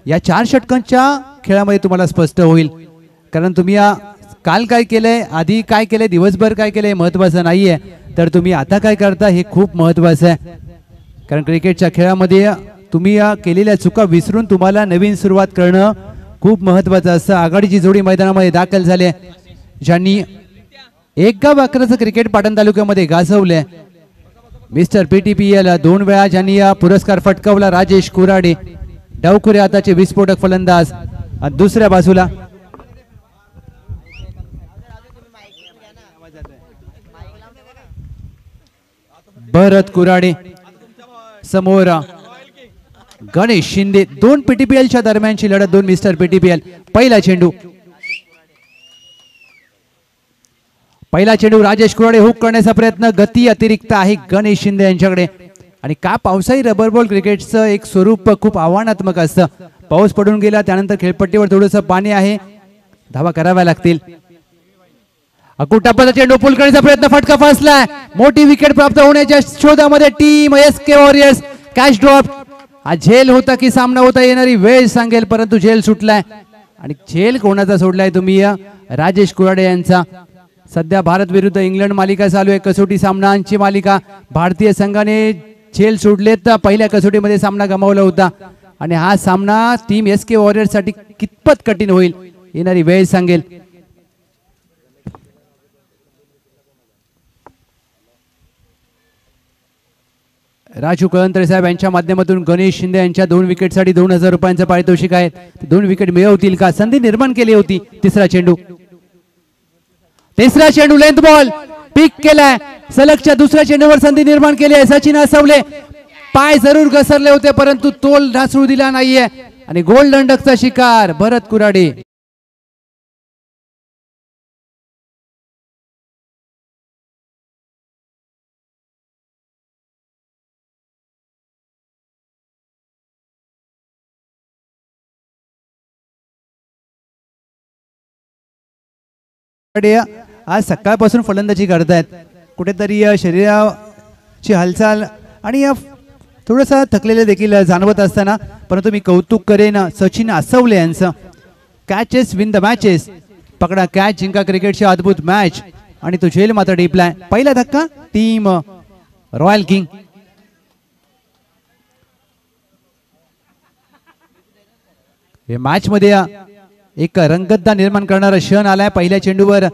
या 4 षटकांच्या खेळामध्ये तुम्हाला स्पष्ट होईल, कारण तुम्ही काल काय केलंय, आधी काय केलंय, दिवसभर काय केलंय महत्त्वाचं नाहीये, तर तुम्ही आता काय करता हे खूप महत्त्वाचं आहे. कारण क्रिकेटच्या खेळामध्ये तुम्ही केलेल्या चुका विसरून तुम्हाला नवीन सुरुवात करणं खूप महत्त्वाचं असतं. आघाडीची जोडी मैदानामध्ये दाखल झाली, ज्यांनी एक गाव अकराचं क्रिकेट पाटण तालुक्यामध्ये गाजवले. मिस्टर PTPL 2 वेळा ज्यांनी पुरस्कार फटकावला राजेश कुराडे, डावखुरे हाताचे विस्फोटक फलंदाज. दुसऱ्या बाजूला भरत कुराडे, समोर गणेश शिंदे. 2 PTPL च्या दरम्यानची लढत, 2 मिस्टर PTPL. पहिला चेंडू राजेश कुराडे हुक करण्याचा प्रयत्न, गती अतिरिक्त आहे गणेश शिंदे यांच्याकडे. आणि का पावसाळी रबर बॉल क्रिकेटचं एक स्वरूप खूप आव्हानात्मक असतं. पाऊस पडून गेला त्यानंतर खेळपट्टीवर थोडंसं पाणी आहे, धावा कराव्या लागतील. अकुटापाचा चेंडू पुल करण्याचा प्रयत्न, फटका फसलाय. मोठी विकेट प्राप्त होण्याच्या शोधामध्ये team SK warriors. Catch drop. हा झेल होता की सामना होता येणारी वेळ सांगेल, परंतु झेल सुटलाय. आणि झेल कोणाचा सोडलाय तुम्ही? राजेश कुराडे यांचा. सध्या भारत विरुद्ध इंग्लंड मालिका चालू आहे, कसोटी सामन्यांची मालिका. भारतीय संघाने झेल सोडले तर पहिल्या कसोटीमध्ये सामना गमावला होता, आणि हा सामना टीम SK वॉरियर्स साठी कितपत कठीण होईल येणारी वेळ सांगेल. राजू कळंतरे साहेब यांच्या माध्यमातून गणेश शिंदे यांच्या 2 विकेटसाठी 2000 रुपयांचं पारितोषिक आहे. 2 विकेट मिळवतील का? संधी निर्माण केली होती. तिसरा चेंडू लेंथ बॉल पिक केलाय. सलगच्या दुसऱ्या चेंडूवर संधी निर्माण केली आहे. सचिन असवले पाय जरूर घसरले होते, परंतु तोल ढासळू दिला नाहीये, आणि गोलंडकचा शिकार भरत कुराडे. आज सकाळपासून फलंदाजी करतायत, कुठेतरी शरीराची हालचाल आणि थोडंसं थकलेले देखील जाणवत असताना, परंतु मी कौतुक करेन सचिन असवले यांचं. Catches win the matches. पकडा कॅच, जिंका क्रिकेटची अद्भुत मॅच, आणि तो झेल मात्र डिप्लाय. पहिला धक्का टीम रॉयल किंग. हे मॅच मध्ये एक रंगतदार निर्माण करणारा क्षण आलाय. पहिल्या चेंडूवर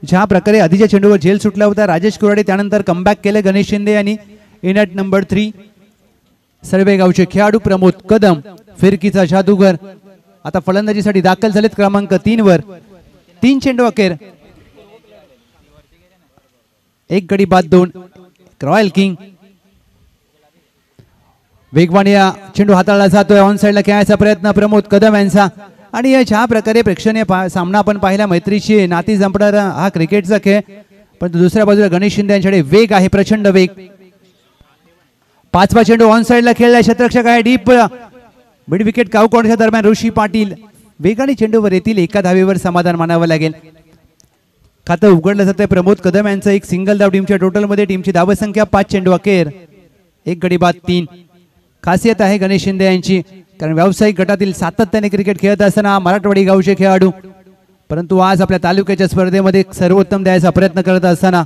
ज्या प्रकारे आधीच्या चेंडूवर झेल सुटला होता राजेश कुराडे, त्यानंतर कमबॅक केले गणेश शिंदे यांनी. इन ॲट नंबर 3 सर्वेगावचे खेळाडू प्रमोद कदम, फिरकीचा जादूगर, आता फलंदाजीसाठी दाखल झालेत क्रमांक 3 वर. 3 चेंडू अखेर, 1 गडी बाद 2. Royal king. वेगवान या चेंडू हाताळला जातोय. ऑन साइडला खेळायचा प्रयत्न प्रमोद कदम यांचा. आणि ज्या प्रकारे प्रेक्षणीय सामना आपण पाहिला, मैत्रीची नाती जपणारा हा क्रिकेटचा खेळ, पण दुसऱ्या बाजूला गणेश शिंदे यांच्याकडे वेग आहे, प्रचंड वेग. 5वा चेंडू ऑन साइडला खेळलाय, क्षेत्ररक्षक आहे डीप. मिड विकेट काउकॉर्नरच्या दरम्यान ऋषी पाटील वेगाने चेंडूवर येतील. 1 धावेवर समाधान मानावं लागेल. खातं उघडलं जातंय प्रमोद कदम यांचं. 1 सिंगल धाव टीमच्या टोटलमध्ये. टीमची धावसंख्या 5 चेंडू अखेर, 1 गडी बाद 3. खासियत आहे गणेश शिंदे यांची, कारण व्यावसायिक गटातील सातत्याने क्रिकेट खेळत असताना मराठवाडी गावचे खेळाडू, परंतु आज आपल्या तालुक्याच्या स्पर्धेमध्ये सर्वोत्तम द्यायचा प्रयत्न करत असताना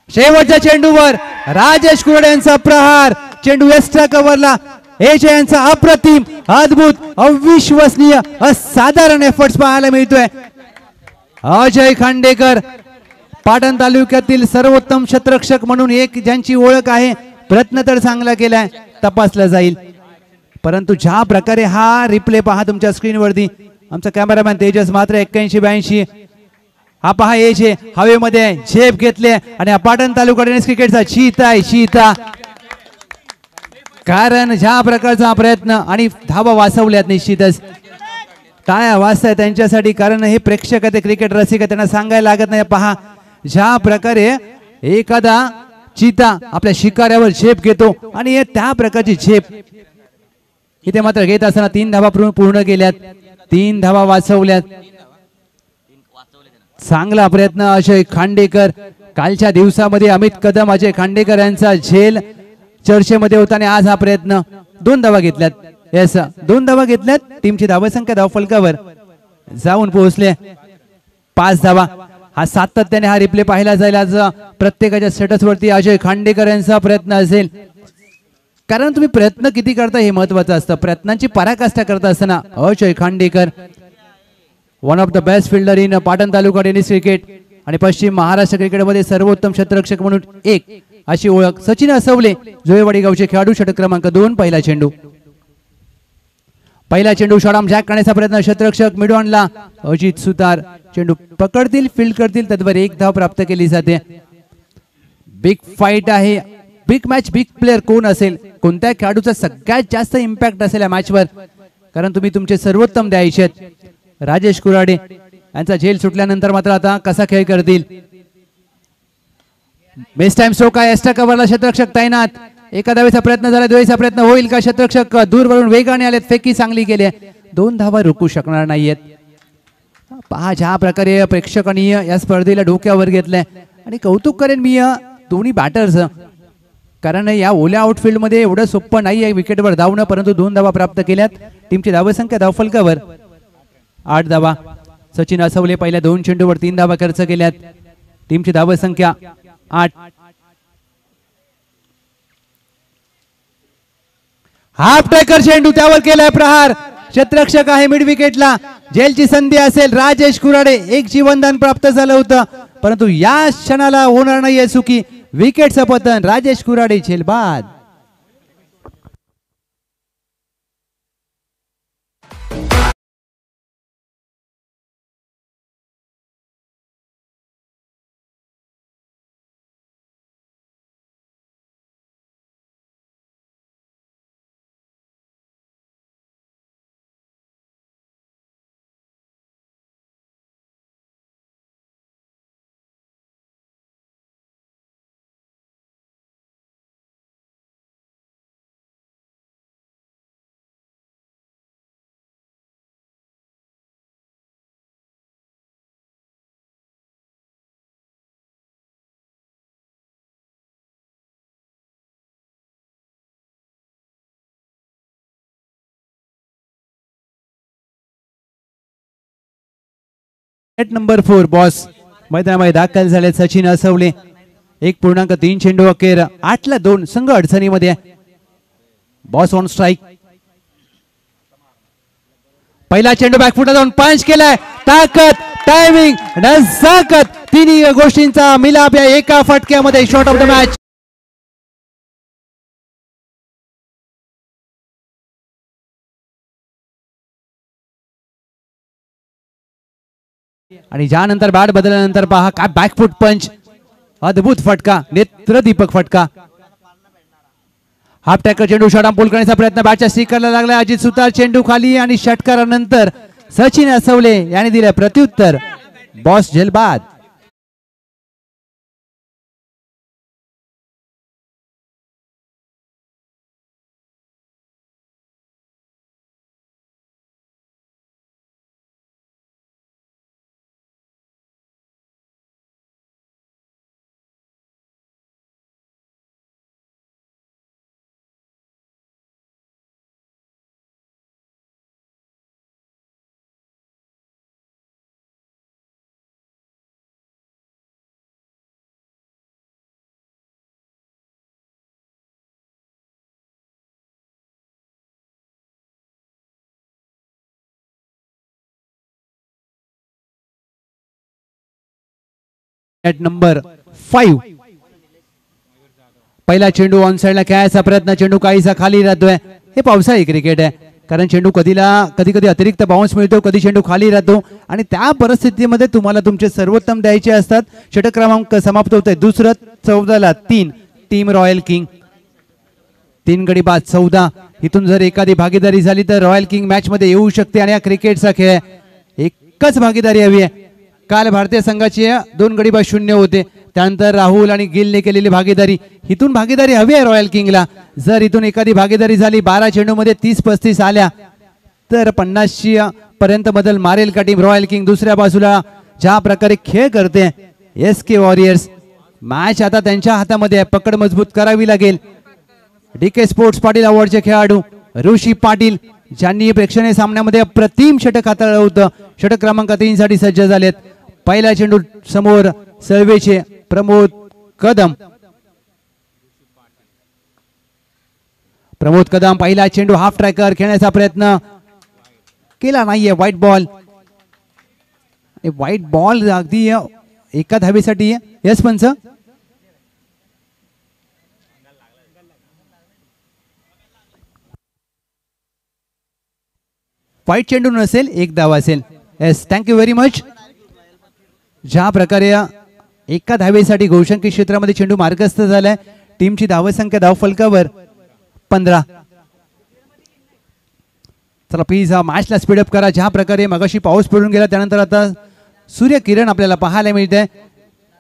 शेवटच्या चेंडूवर राजेश कुराडे यांचा प्रहार. चेंडू एक्स्ट्रा कव्हरला. एच यांचा अप्रतिम, अद्भुत, अविश्वसनीय, असाधारण एफर्ट्स पाहायला मिळतोय. अजय खांडेकर पाटण तालुक्यातील सर्वोत्तम क्षेत्ररक्षक म्हणून एक ज्यांची ओळख आहे. प्रयत्न तर चांगला केलाय, तपासला जाईल, परंतु ज्या प्रकारे हा रिप्ले पहा तुमच्या स्क्रीनवरती, आमचा कॅमेरामॅन तेजस मात्र 81-82. हा पहा एज हवेमध्ये झेप घेतले, आणि पाटण तालुका टेनिस क्रिकेटचा चीता आहे, चीता. कारण ज्या प्रकारचा प्रयत्न आणि धावा वाचवल्यात, निश्चितच टाळ्या वाजताय त्यांच्यासाठी, कारण हे प्रेक्षक आहे, क्रिकेट रसिक, त्यांना सांगायला लागत नाही. पहा ज्या प्रकारे एखादा चीता आपल्या शिकाऱ्यावर झेप घेतो, आणि त्या प्रकारची झेप इथे मात्र घेत असताना 3 धावा पूर्ण केल्यात, 3 धावा वाचवल्यात. चांगला प्रयत्न अजय खांडेकर. कालच्या दिवसामध्ये अमित कदम, अजय खांडेकर यांचा झेल चर्चेमध्ये होता, आणि आज हा प्रयत्न 2 धावा घेतल्यात. येस 2 धावा घेतल्यात. टीमची धावसंख्या धावफलकावर जाऊन पोहोचले 5 धावा. हा सातत्याने हा रिप्ले पाहिला जाईल आज प्रत्येकाच्या स्टेटस वरती. अजय खांडेकर यांचा प्रयत्न असेल, कारण तुम्ही प्रयत्न किती करता हे महत्वाचं असतं. प्रयत्नांची पराकाष्ठा करत असताना Ajay Khandekar one of the best fielder in Patan taluka tennis cricket आणि पश्चिम महाराष्ट्र क्रिकेटमध्ये सर्वोत्तम क्षेत्ररक्षक म्हणून एक अशी ओळख. सचिन असवले जोयवाडी गावचे खेळाडू, षटक क्रमांक 2. पहिला चेंडू शॉर्ट जॅक करण्याचा प्रयत्न. क्षेत्ररक्षक मिडॉनला अजित सुतार चेंडू पकडतील, फील्ड करतील, त्यावर 1 धाव प्राप्त केली जाते. बिग फाईट आहे, बिग मॅच. बिग प्लेअर कोण असेल, कोणत्या खेळाडूचा सगळ्यात जास्त इम्पॅक्ट असेल या मॅचवर, कारण तुम्ही तुमचे सर्वोत्तम द्यायचे. राजेश कुराडे यांचा झेल सुटल्यानंतर मात्र आता कसा खेळ करतील. बेस्ट टाइम स्ट्रोक आहे. एक्स्ट्रा कव्हरला क्षेत्ररक्षक तैनात. एका धावेचा प्रयत्न झाला, द्वयचा प्रयत्न होईल का. क्षेत्ररक्षक दूरवरून वेगाने आलेत, फेकी चांगली केली आहे. 2 धावा रोखू शकणार नाहीयेत. पहा ज्या प्रकारे प्रेक्षकांनी या स्पर्धेला डोक्यावर घेतलंय आणि कौतुक करेन मी दोन्ही बॅटर्स, कारण या ओल्या आउटफील्ड मध्ये एवढं सोपं नाही आहे विकेटवर धावणं, परंतु 2 धावा प्राप्त केल्यात. टीमची धावसंख्या धावफलकावर 8 धावा. सचिन असवले पहिल्या 2 चेंडूवर 3 धावा खर्च केल्यात. टीमची धावसंख्या 8. हाफ ट्रॅकर चेंडू, त्यावर केलाय प्रहार. क्षेत्ररक्षक आहे मिड विकेटला. जेलची संधी असेल. राजेश कुराडे एक जीवनदान प्राप्त झालं होतं, परंतु या क्षणाला होणार नाहीये चुकी. विकेटचं पतन. राजेश कुराडे झेल बाद. नंबर 4 बॉस मैदानामध्ये दाखल झाले. सचिन असवले 1.3 चेंडू अखेर 8-2 संघ अडचणीमध्ये. Boss on strike. पहिला चेंडू बॅकफुटला जाऊन पंच केलाय. ताकद, टायमिंग, नजाकत, तिन्ही गोष्टींचा मिलाप या एका फटक्यामध्ये. Shot of the match. आणि ज्यानंतर बॅट बदलल्यानंतर पहा काय बॅकफुट पंच, अद्भुत फटका, नेत्रदीपक फटका. हाफ टॅकर चेंडू शॉर्ट पूल करण्याचा प्रयत्न बॅटच्या स्टिकरला लागला. अजित सुतार चेंडू खाली आणि षटकारानंतर सचिन असवले यांनी दिले प्रत्युत्तर. बॉस झेल बाद. नंबर 5 पहिला चेंडू ऑन साइडला खेळायचा प्रयत्न. चेंडू काहीसा खाली राहतोय. हे पावसाळी क्रिकेट आहे, कारण चेंडू कधी कधी अतिरिक्त बाउन्स मिळतो, कधी चेंडू खाली राहतो आणि त्या परिस्थितीमध्ये तुम्हाला तुमचे सर्वोत्तम द्यायचे असतात. षटक क्रमांक समाप्त होतोय. दुसरं 14-3 टीम रॉयल किंग. 3 गडी बाद 14. इथून जर एखादी भागीदारी झाली तर रॉयल किंग मॅच मध्ये येऊ शकते आणि हा क्रिकेटचा खेळ एकच भागीदारी हवी आहे. काल भारतीय संघाचे 2 गडी बाद 0 होते. त्यानंतर राहुल आणि गिलने केलेली भागीदारी, इथून भागीदारी हवी आहे रॉयल किंगला. जर इथून एखादी भागीदारी झाली 12 चेंडूमध्ये 30-35 आल्या तर 50 पर्यंत बदल मारेल का टीम रॉयल किंग. दुसऱ्या बाजूला ज्या प्रकारे खेळ करते SK वॉरियर्स, मॅच आता त्यांच्या हातामध्ये आहे. पकड मजबूत करावी लागेल. DK स्पोर्ट्स पाटील अवॉर्डचे खेळाडू ऋषी पाटील ज्यांनी प्रेक्षणीय सामन्यामध्ये अप्रतिम षटक हाताळलं होतं. षटक क्रमांक 3 साठी सज्ज झालेत. पहिला चेंडू समोर सळवेचे प्रमोद कदम. प्रमोद कदम पहिला चेंडू हाफ ट्रॅकर खेळण्याचा प्रयत्न केला नाहीये. White ball. व्हाईट बॉल अगदी एका धावेसाठी. यस पंच. व्हाईट चेंडू नसेल, एक धाव असेल. Yes, thank you very much. ज्या प्रकारे एका धावेसाठी घोषणकी क्षेत्रामध्ये चेंडू मार्गस्थ झालाय. टीमची धावसंख्या धाव फलकावर 15. चला प्लीज मॅचला स्पीडअप करा. ज्या प्रकारे मगाशी पाऊस पडून गेला त्यानंतर आता सूर्यकिरण आपल्याला पाहायला मिळते.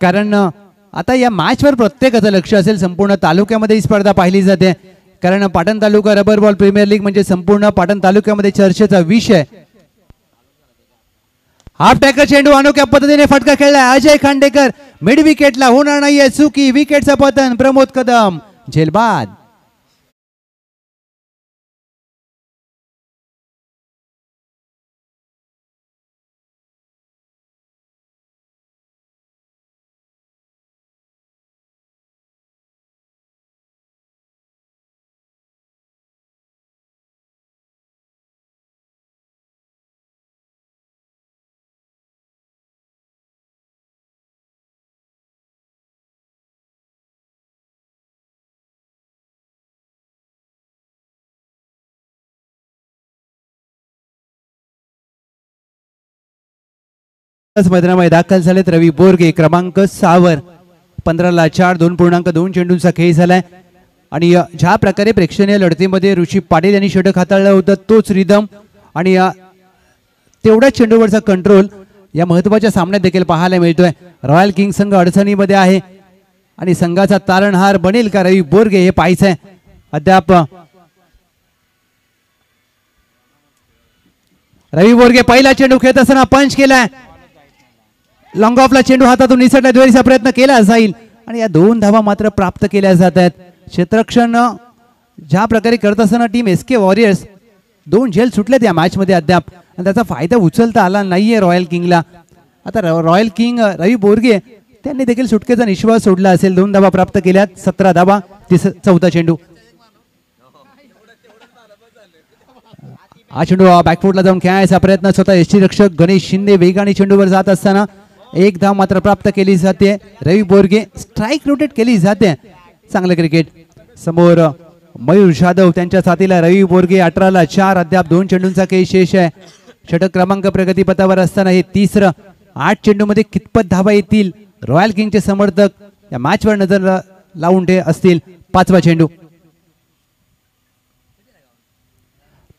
कारण आता या मॅचवर प्रत्येकाचं लक्ष असेल. संपूर्ण तालुक्यामध्ये ही स्पर्धा पाहिली जाते. कारण पाटण तालुका रबर बॉल प्रीमियर लीग म्हणजे संपूर्ण पाटण तालुक्यामध्ये चर्चेचा विषय. हाफ टॅकर चेंडू अनोख्या पद्धतीने फटका खेळला अजय खांडेकर. मिड विकेटला होणार नाहीये चुकी. विकेटचं पतन. प्रमोद कदम झेलबाद. मैदानामध्ये दाखल झालेत रवी बोरगे क्रमांक 6 वर. 15ला 4 2.2 चेंडूंचा खेळ झालाय. आणि ज्या प्रकारे प्रेक्षणीय लढतीमध्ये ऋषी पाटील यांनी षटक हाताळलं होतं तोच रिदम आणि तेवढ्या चेंडूवरचा कंट्रोल या महत्वाच्या सामन्यात देखील पाहायला मिळतोय. रॉयल किंग संघ अडचणीमध्ये आहे आणि संघाचा तारणहार बनेल का रवी बोरगे हे पाहायचंय. अद्याप रवी बोरगे पहिला चेंडू खेळत असताना पंच केलाय. लॉंग ऑफला चेंडू हातातून निसटला. द्वेरीचा प्रयत्न केला जाईल आणि या 2 धावा मात्र प्राप्त केल्या जात आहेत. क्षेत्ररक्षण ज्या प्रकारे करत असताना टीम एसके वॉरियर्स 2 झेल सुटलेत या मॅच मध्ये अद्याप आणि त्याचा फायदा उचलता आला नाहीये रॉयल किंगला. आता रॉयल किंग रवी बोरगे त्यांनी देखील सुटकेचा निश्वास सोडला असेल. 2 धावा प्राप्त केल्यात. 17 धावा. चौथा चेंडू. हा चेंडू बॅकफुटला जाऊन खेळायचा प्रयत्न. स्वतः यष्टी रक्षक गणेश शिंदे वेगाने चेंडूवर जात असताना एक धाव मात्र प्राप्त केली जाते. रवी बोरगे स्ट्राईक रोटेट केली जाते. चांगलं क्रिकेट. समोर मयूर जाधव त्यांच्या साथीला रवी बोरगे. 18ला 4 अद्याप 2 चेंडूंचा खेळ शेष आहे. षटक क्रमांक प्रगतीपथावर असताना हे तिसरं. 8 चेंडूमध्ये कितपत धावा येतील रॉयल किंगचे समर्थक या मॅचवर नजर लावून असतील. 5वा चेंडू.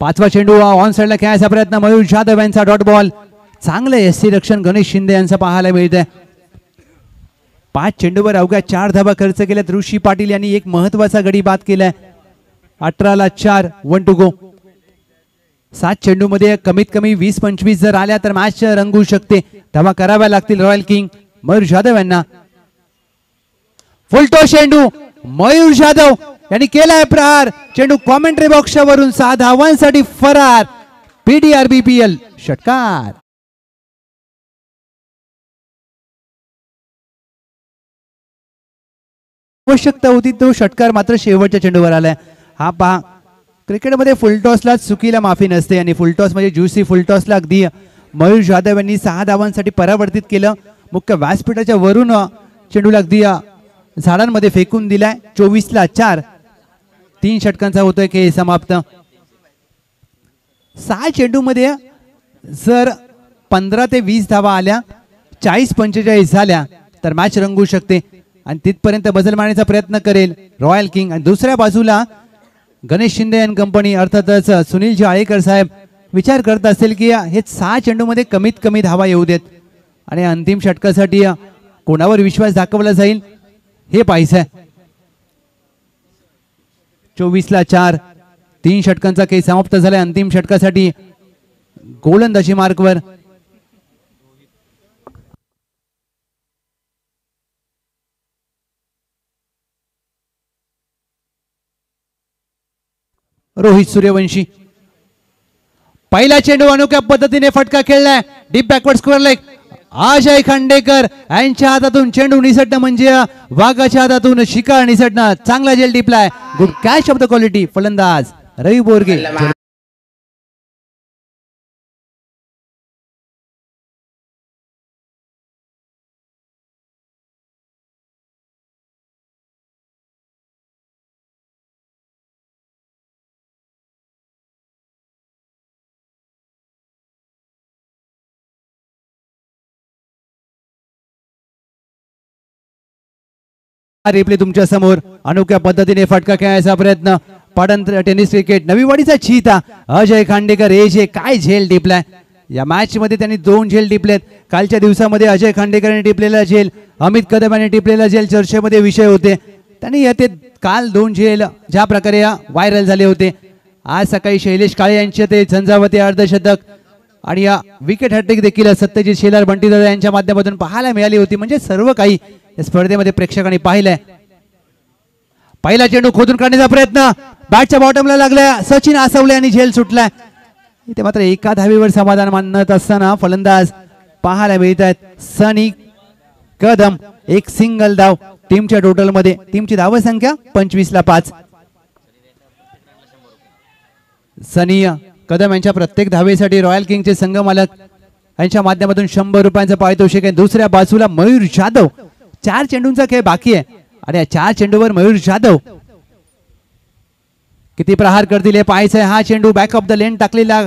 5वा चेंडू ऑन साइडला खेळायचा प्रयत्न. मयूर जाधव यांचा डॉट बॉल. चांगलं यष्टी रक्षण गणेश शिंदे यांचं पाहायला मिळतंय. 5 चेंडूवर अवघ्या 4 धावा खर्च केल्यात. ऋषी पाटील यांनी एक महत्वाचा गडी बाद केलाय. 18ला 4 1 टू गो. 7 चेंडूमध्ये कमीत कमी 20-25 जर आल्या तर मॅच रंगू शकते. धावा कराव्या लागतील रॉयल किंग मयूर जाधव यांना. फुलटो चेंडू. मयूर जाधव यांनी केलाय प्रहार. चेंडू कॉमेंट्री बॉक्सच्या वरून 6 धावांसाठी फरार. PDRBPL षटकार. आवश्यकता होती तो षटकार मात्र शेवटच्या चेंडूवर आलाय. हा पहा क्रिकेटमध्ये फुलटॉसला चुकीला माफी नसते आणि फुलटॉस म्हणजे ज्युसी फुलटॉसला अगदी मयूर जाधव यांनी 6 धावांसाठी परावर्तित केलं. मुख्य व्यासपीठाच्या वरून चेंडूला अगदी झाडांमध्ये फेकून दिलाय. 24ला 4. 3 षटकांचा होतोय खेळ समाप्त. 6 चेंडूमध्ये जर 15 ते 20 धावा आल्या 40-45 झाल्या तर मॅच रंगू शकते आणि तिथपर्यंत बदल मारण्याचा प्रयत्न करेल रॉयल किंग. आणि दुसऱ्या बाजूला गणेश शिंदे अँड कंपनी अर्थातच सुनील जाळेकर साहेब विचार करत असतील की हे 6 चेंडूमध्ये कमीत कमी धावा येऊ देत आणि अंतिम षटकासाठी कोणावर विश्वास दाखवला जाईल हे पाहायचंय. 24ला 4. 3 षटकांचा खेळ समाप्त झालाय. अंतिम षटकासाठी गोलंदाजी मार्कवर रोहित सूर्यवंशी. पहिला चेंडू अनोख्या पद्धतीने फटका खेळलाय deep backward square leg. Ajay Khandekar यांच्या हातातून चेंडू निसटणं म्हणजे वाघाच्या हातातून शिकार निसटणं. चांगला झेल टिपलाय. Good catch of the quality. फलंदाज रवी बोरगे. रिप्ले तुमच्या समोर. अनोख्या पद्धतीने फटका खेळायचा प्रयत्न. पाटण टेनिस क्रिकेट नवीवाडीचा चीता अजय खांडेकर हे जे काय झेल टिपलाय. या मॅच मध्ये त्यांनी 2 झेल टिपलेत. कालच्या दिवसामध्ये अजय खांडेकर यांनी टिपलेला झेल, अमित कदम यांनी टिपलेला झेल चर्चेमध्ये विषय होते. त्यांनी येते काल 2 झेल ज्या प्रकारे व्हायरल झाले होते. आज सकाळी शैलेश काळे यांचे ते झंझावती अर्धशतक आणि या विकेट हॅट्रिक देखील सत्यजित शेलार बंटीदादा यांच्या माध्यमातून पाहायला मिळाली होती. म्हणजे सर्व काही या स्पर्धेमध्ये प्रेक्षकांनी पाहिलंय. पहिला चेंडू खोदून काढण्याचा प्रयत्न बॅटच्या बॉटमला लागलाय. सचिन आसवले आणि झेल सुटलाय. इथे मात्र एका धावेवर समाधान मानत असताना फलंदाज पाहायला मिळत आहेत. सनी कदम एक सिंगल धाव टीमच्या टोटल मध्ये. टीमची धाव संख्या 25-5. सनी कदम यांच्या प्रत्येक धावेसाठी रॉयल किंगचे संघ मालक यांच्या माध्यमातून 100 रुपयांचं पारितोषिक आहे. दुसऱ्या बाजूला मयूर जाधव. 4 चेंडूंचा खेळ बाकी आहे आणि या 4 चेंडूवर मयूर जाधव किती प्रहार करतील हे पाहायचं आहे. हा चेंडू बॅक ऑफ द लेन टाकलेला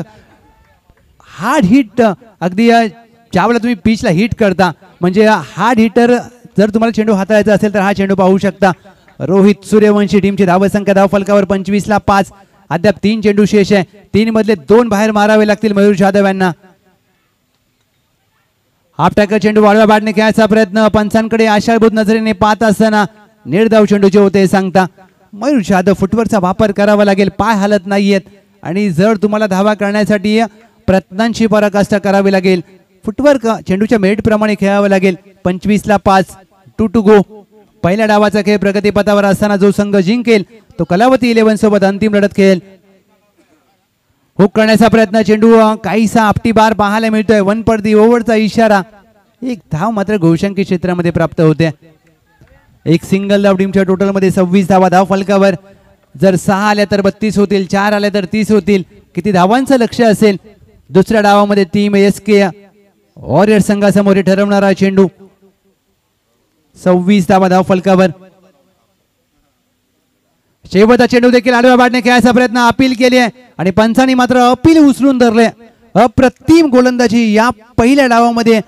हार्ड हिट. अगदी ज्यावेळेला तुम्ही पिचला हिट करता म्हणजे हार्ड हिटर जर तुम्हाला चेंडू हाताळायचा असेल तर हा चेंडू पाहू शकता. रोहित सूर्यवंशी टीमची धावसंख्या धावफलकावर 25-5. अद्याप 3 चेंडू शेष आहे. 3 मधले 2 बाहेर मारावे लागतील मयूर जाधव यांना. हाफ टॅकर चेंडू वाळव्या बॅटने खेळायचा प्रयत्न. पंचांकडे आशाभूत नजरेने पाहत असताना निर्धाव चेंडूचे होते सांगता. मयूर जाधव फुटवर्कचा वापर करावा लागेल. पाय हलत नाहीयेत आणि जर तुम्हाला धावा करण्यासाठी प्रयत्नांची पराकाष्ठा करावी लागेल. फुटवर्क चेंडूच्या मेरिट प्रमाणे खेळावं लागेल. 25-5 2 to go. पहिल्या डावाचा खेळ प्रगतीपथावर असताना जो संघ जिंकेल तो कलावती 11 सोबत अंतिम लढत खेळेल. हुक करण्याचा प्रयत्न. चेंडू काहीसा आपटी बार पाहायला मिळतोय. 1 पडदी ओव्हरचा इशारा. एक धाव मात्र घोषंकी क्षेत्रामध्ये प्राप्त होते. एक सिंगल धाव टीमच्या टोटल मध्ये 26 धावा धाव फलकावर. जर 6 आल्या तर 32 होतील, 4 आल्या तर 30 होतील. किती धावांचं लक्ष असेल. दुसऱ्या डावामध्ये टीम एसके वॉरियर संघासमोर ठरवणारा चेंडू. 26 धावा धाव फलकावर. शेवटचा चेंडू देखील आडव्या बॅटने खेळायचा प्रयत्न. अपील केली आहे आणि पंचांनी मात्र अपील उचलून धरले. अप्रतिम गोलंदाजी या पहिल्या डावामध्ये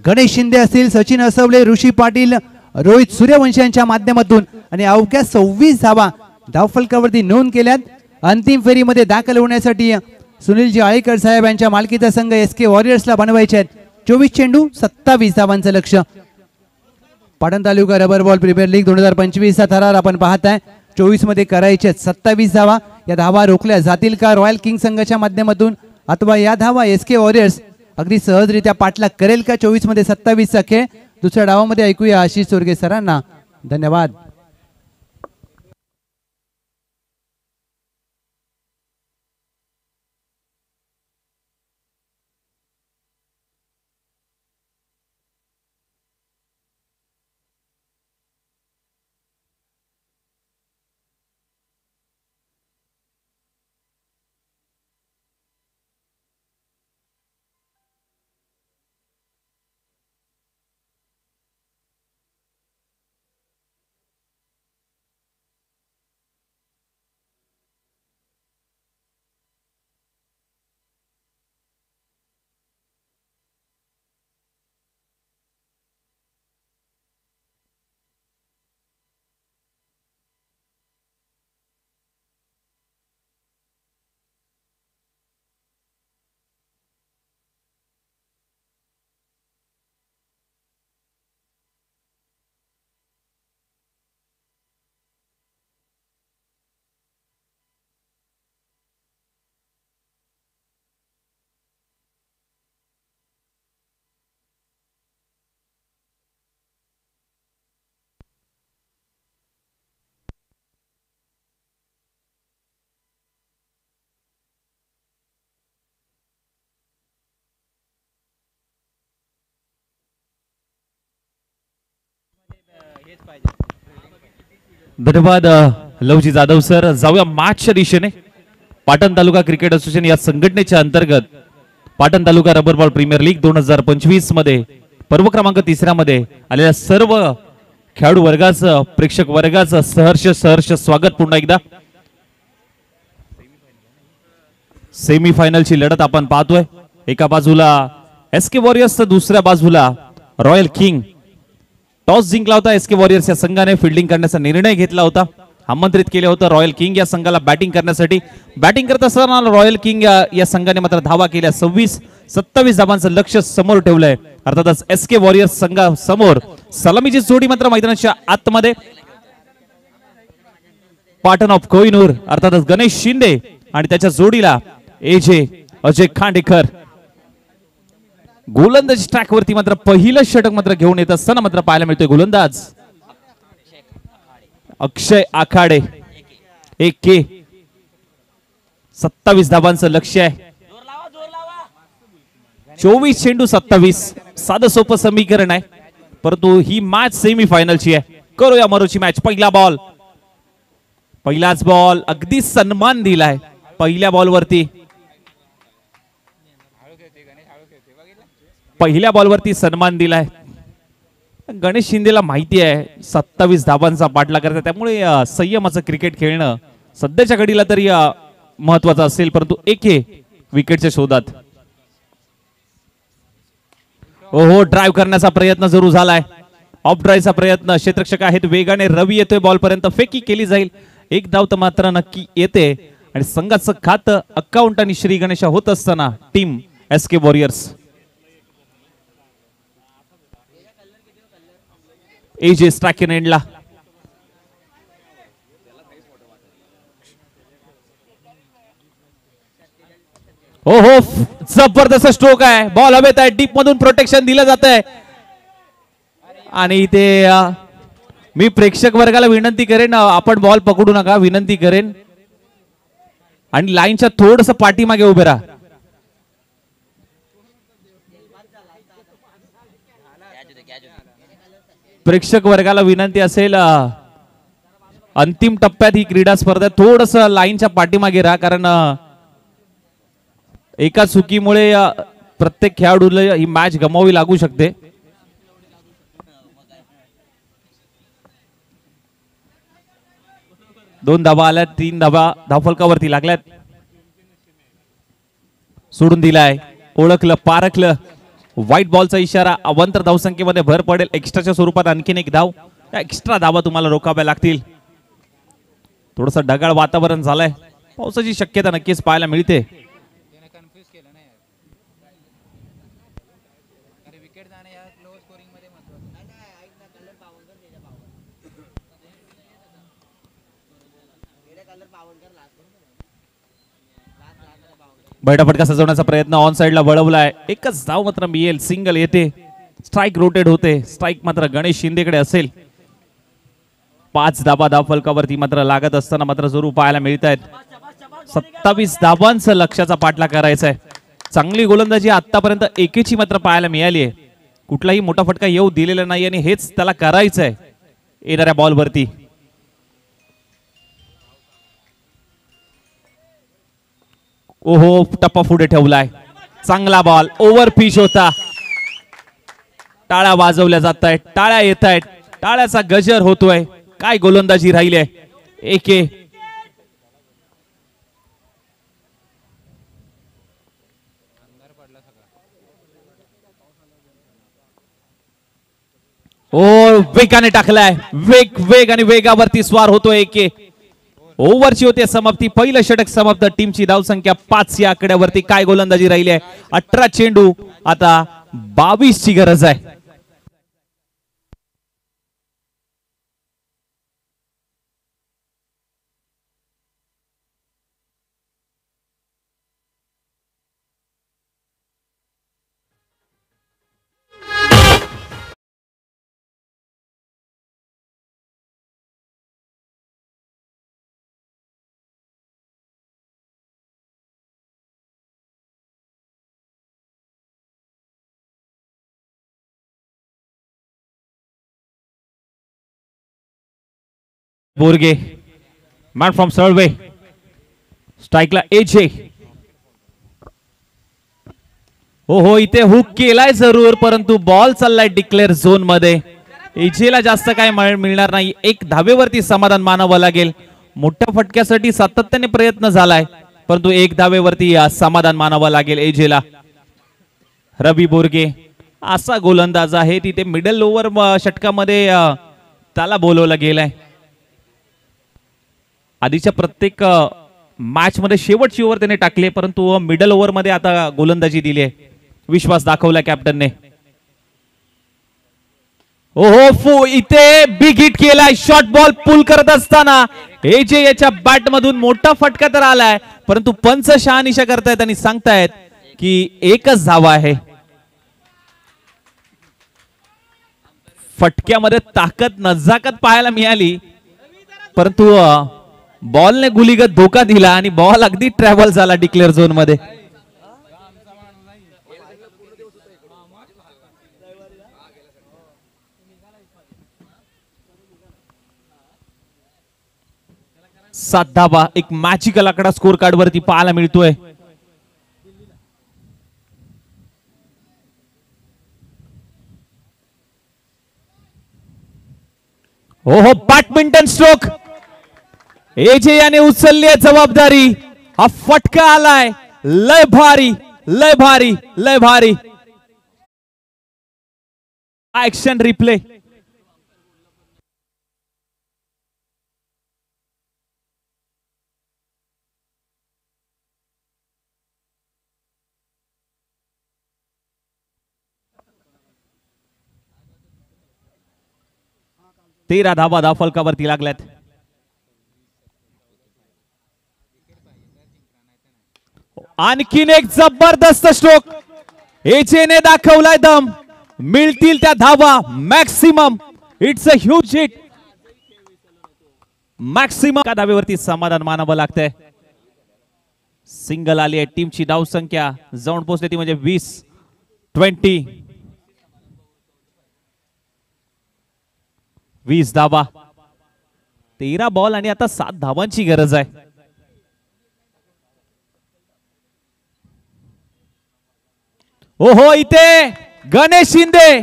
गणेश शिंदे असतील, सचिन असवले, ऋषी पाटील, रोहित सूर्यवंशी यांच्या माध्यमातून आणि अवघ्या 26 धावा धावफलकावरती नोंद केल्यात. अंतिम फेरीमध्ये दाखल होण्यासाठी सुनीलजी आळेकर साहेब यांच्या मालकीचा संघ एसके वॉरियर्सला बनवायचे आहेत. 24 चेंडू 27 धावांचं लक्ष. पाटण तालुका रबर बॉल प्रीमियर लीग 2025 चा थरार आपण पाहताय. 24 मध्ये करायचे 27 धावा. या धावा रोखल्या जातील का रॉयल किंग संघाच्या माध्यमातून अथवा या धावा एसके वॉरियर्स अगदी सहजरित्या पाठलाग करेल का. 24 मध्ये 27 चा खेळ. दुसऱ्या डावामध्ये ऐकूया आशिष चोरगे सरांना. धन्यवाद. धन्यवाद लवजी जाधव सर. जाऊया मॅचच्या दिशेने. पाटण तालुका क्रिकेट असोसिएशन या संघटनेच्या अंतर्गत पाटण तालुका रबर बॉल प्रीमियर लीग 2025 मध्ये पर्व क्रमांक 3 मध्ये आलेल्या सर्व खेळाडू वर्गाचं प्रेक्षक वर्गाचं सहर्ष स्वागत. पुन्हा एकदा सेमी फायनलची लढत आपण पाहतोय. एका बाजूला एसके वॉरियर्स तर दुसऱ्या बाजूला रॉयल किंग. टॉस जिंकला होता एसके वॉरियर्स या संघाने. फिल्डिंग करण्याचा निर्णय घेतला होता. आमंत्रित केले होतं रॉयल किंग या संघाला बॅटिंग करण्यासाठी. बॅटिंग करत असताना रॉयल किंग या संघाने मात्र धावा केल्या. 27 धावांचं लक्ष्य समोर ठेवलंय. अर्थातच एसके वॉरियर्स संघासमोर सलामीची जोडी मात्र मैदानाच्या आतमध्ये पाटण ऑफ कोहिनूर अर्थातच गणेश शिंदे आणि त्याच्या जोडीला एजे अजय खांडेकर. गोलंदाज ट्रॅक वरती मात्र पहिलं षटक मात्र घेऊन येत असताना मात्र पाहायला मिळतोय गोलंदाज अक्षय आखाडे. 27 धावांचं लक्ष्य आहे. 24 चेंडू 27. साधं सोपं समीकरण आहे, परंतु ही मॅच सेमी फायनलची आहे. करूया मरोची मॅच. पहिला बॉल, पहिलाच बॉल अगदी सन्मान दिलाय. पहिल्या बॉलवरती सन्मान दिलाय. गणेश शिंदेला माहिती आहे 27 धावांचा पाठलाग करतात, त्यामुळे संयमाचं क्रिकेट खेळणं सध्याच्या घडीला तरी महत्वाचं असेल. परंतु विकेटच्या शोधात. ओहो, ड्राईव्ह करण्याचा प्रयत्न जरूर झालाय. ऑफ ड्राईव्हचा प्रयत्न. क्षेत्ररक्षक आहेत वेगाने. रवी येतोय बॉल पर्यंत. फेकी केली जाईल. एक धाव तर मात्र नक्की येते आणि संघाचं खातं अकाउंट आणि श्री गणेशा होत असताना team SK warriors. AJ strike in एंडला. हो हो, जबरदस्त स्ट्रोक आहे. बॉल हवेत आहे. डीप मधून प्रोटेक्शन दिलं जात आहे आणि इथे मी प्रेक्षक वर्गाला विनंती करेन, आपण बॉल पकडू नका, विनंती करेन आणि लाईनच्या थोडस पाठीमागे उभे राहा. प्रेक्षक वर्गाला विनंती असेल, अंतिम टप्प्यात ही क्रीडा स्पर्धा थोडस लाईनच्या पाठीमागे राहा, कारण एका चुकीमुळे प्रत्येक खेळाडूला ही मॅच गमावी लागू शकते. दोन धावा आल्यात. 3 धावा धावफलकावरती लागल्यात. सोडून दिलाय. ओळखलं, पारखलं. व्हाईट बॉलचा इशारा. अवंतर धावसंख्येमध्ये भर पडेल. एक्स्ट्राच्या स्वरूपात आणखीन एक धाव. या एक्स्ट्रा धावा तुम्हाला रोखाव्या लागतील. थोडस ढगाळ वातावरण झालंय. पावसाची शक्यता नक्कीच पाहायला मिळते. बैठा फटका सजवण्याचा प्रयत्न ऑन साइडला वळवलाय. एकच धाव मात्र मिळेल. सिंगल येते. स्ट्राइक रोटेट होते. स्ट्राइक मात्र गणेश शिंदेकडे असेल. 5 धावा धावफलकावरती मात्र लागत असताना मात्र जरूर पाहायला मिळत आहेत. 27 धावांचं लक्ष्याचा पाठलाग करायचा आहे. चांगली गोलंदाजी आतापर्यंत एकेची मात्र पाहायला मिळाली आहे. कुठलाही मोठा फटका येऊ दिलेला नाही आणि हेच त्याला करायचं आहे येणाऱ्या बॉलवरती. ओहो, टप्पा पुढे ठेवलाय. चांगला बॉल. ओव्हर पिच होता. टाळ्या वाजवल्या जात आहेत. टाळ्या येत आहेत. टाळ्याचा गजर होतोय. काय गोलंदाजी राहिली आहे. एके ओ वेगाने टाकलाय. वेग आणि वेगावरती स्वार होतोय एके. ओव्हरची होते समाप्ती. पहिलं षटक समाप्त. टीमची धावसंख्या 5 या आकड्यावरती. काय गोलंदाजी राहिली आहे. 18 चेंडू, आता 22 ची गरज आहे. बोरगे मॅन फ्रॉम सर्वे. स्ट्राईकला एजे. हो इथे हुक केलाय जरूर, परंतु बॉल चाललाय डिक्लेअर झोन मध्ये. एजेला जास्त काय मिळणार नाही. एक धावेवरती समाधान मानावं लागेल. मोठ्या फटक्यासाठी सातत्याने प्रयत्न झालाय, परंतु एक धावेवरती समाधान मानावं लागेल एजेला. रवी बोरगे असा गोलंदाज आहे, तिथे मिडल ओव्हर षटकामध्ये त्याला बोलवलं गेलंय. आधीच्या प्रत्येक मॅच मध्ये शेवटची ओव्हर त्याने टाकले, परंतु मिडल ओव्हर मध्ये आता गोलंदाजी दिली आहे. विश्वास दाखवला कॅप्टनने. ओहो इथे बिग हिट केलाय. शॉर्ट बॉल पुल करत असताना एजे याच्या बॅट मधून मोठा फटका तर आलाय, परंतु पंच शहानिशा करतायत आणि सांगतायत की एकच धावा आहे. फटक्यामध्ये ताकद नजाकत पाहायला मिळाली, परंतु बॉलने गुलीगत धोका दिला आणि बॉल अगदी ट्रॅव्हल झाला डिक्लेअर झोन मध्ये. सात धाबा एक मॅजिकल आकडा स्कोर कार्ड वरती पाहायला मिळतोय. हो बॅडमिंटन स्ट्रोक. एजे याने उचलली आहे जबाबदारी. हा फटका आलाय. लय भारी लय भारी लय भारी. Action replay. तेरा धाबा धावफलकावरती लागल्यात. आणखीन एक जबरदस्त स्ट्रोक एजेने दाखवलाय दम. मिळतील त्या धावा maximum. It's a huge hit. Maximum का धावेवरती समाधान मानावं लागतंय. सिंगल आली आहे. टीमची धाव संख्या जाऊन पोहोचली ती म्हणजे 20. 20 धावा. 13 बॉल आणि आता 7 धावांची गरज आहे. ओहो इथे गणेश शिंदे.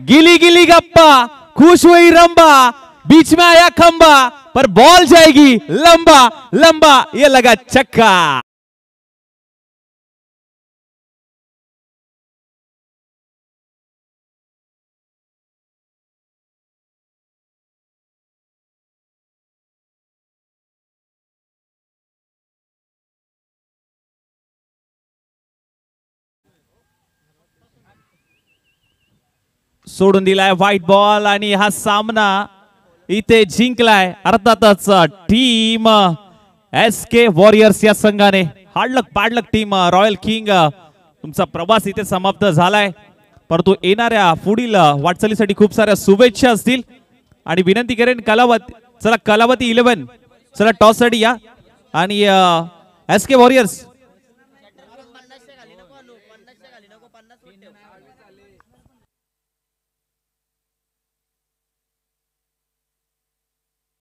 गिली गिली गप्पा खुश हुई रंबा बीच में आया खंबा पर बॉल जाएगी लंबा लंबा. ये लगा छक्का. सोडून दिलाय व्हाईट बॉल आणि हा सामना इथे जिंकलाय अर्थातच टीम SK वॉरियर्स या संघाने. हार्डलक पाडलक टीम रॉयल किंग तुमचा प्रवास इथे समाप्त झालाय, परंतु येणाऱ्या पुढील वाटचालीसाठी खूप साऱ्या शुभेच्छा असतील. आणि विनंती करेन कलावती 11 चला टॉस साठी या आणि SK वॉरियर्स